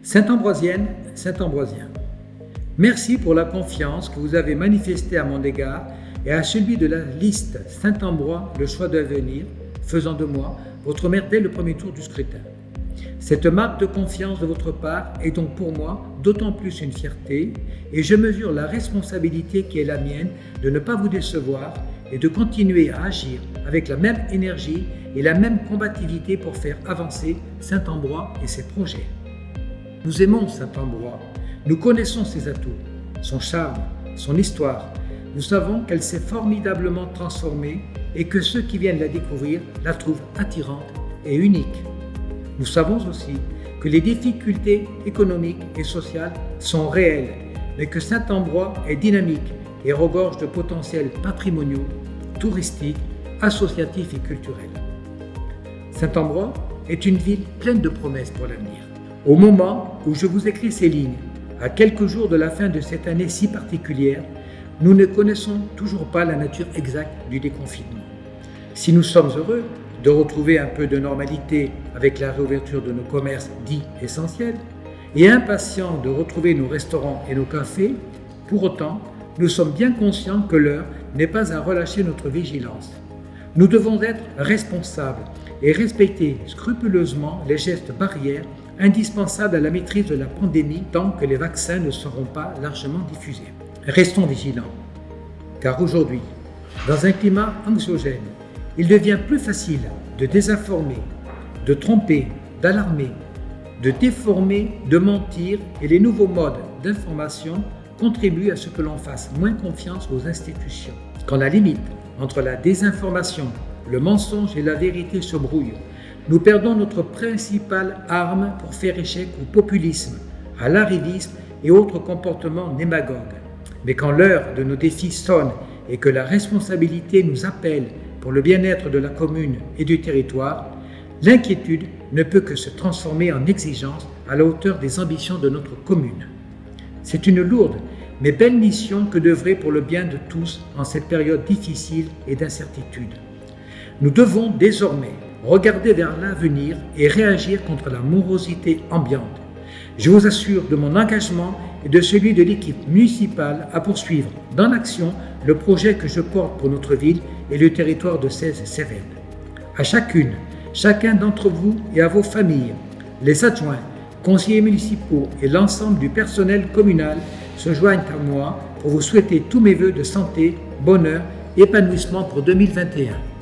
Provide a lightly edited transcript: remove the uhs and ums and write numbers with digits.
Sainte-Ambroisienne, Saint-Ambroisien, merci pour la confiance que vous avez manifestée à mon égard et à celui de la liste Saint-Ambrois, le choix d'avenir, faisant de moi votre maire dès le premier tour du scrutin. Cette marque de confiance de votre part est donc pour moi d'autant plus une fierté et je mesure la responsabilité qui est la mienne de ne pas vous décevoir et de continuer à agir avec la même énergie et la même combativité pour faire avancer Saint-Ambrois et ses projets. Nous aimons Saint-Ambrois, nous connaissons ses atouts, son charme, son histoire. Nous savons qu'elle s'est formidablement transformée et que ceux qui viennent la découvrir la trouvent attirante et unique. Nous savons aussi que les difficultés économiques et sociales sont réelles, mais que Saint-Ambrois est dynamique et regorge de potentiels patrimoniaux, touristiques, associatifs et culturels. Saint-Ambrois est une ville pleine de promesses pour l'avenir. Au moment où je vous écris ces lignes, à quelques jours de la fin de cette année si particulière, nous ne connaissons toujours pas la nature exacte du déconfinement. Si nous sommes heureux de retrouver un peu de normalité avec la réouverture de nos commerces dits essentiels et impatients de retrouver nos restaurants et nos cafés, pour autant, nous sommes bien conscients que l'heure n'est pas à relâcher notre vigilance. Nous devons être responsables et respecter scrupuleusement les gestes barrières indispensables à la maîtrise de la pandémie tant que les vaccins ne seront pas largement diffusés. Restons vigilants, car aujourd'hui, dans un climat anxiogène, il devient plus facile de désinformer, de tromper, d'alarmer, de déformer, de mentir et les nouveaux modes d'information contribuent à ce que l'on fasse moins confiance aux institutions. Quand la limite entre la désinformation, le mensonge et la vérité se brouille, nous perdons notre principale arme pour faire échec au populisme, à l'arrivisme et autres comportements démagogues. Mais quand l'heure de nos défis sonne et que la responsabilité nous appelle pour le bien-être de la commune et du territoire, l'inquiétude ne peut que se transformer en exigence à la hauteur des ambitions de notre commune. C'est une lourde mais belle mission que d'œuvrer pour le bien de tous en cette période difficile et d'incertitude. Nous devons désormais regarder vers l'avenir et réagir contre la morosité ambiante. Je vous assure de mon engagement et de celui de l'équipe municipale à poursuivre dans l'action le projet que je porte pour notre ville et le territoire de Cèze-Cévennes. À chacune, chacun d'entre vous et à vos familles, les adjoints, conseillers municipaux et l'ensemble du personnel communal se joignent à moi pour vous souhaiter tous mes vœux de santé, bonheur et épanouissement pour 2021.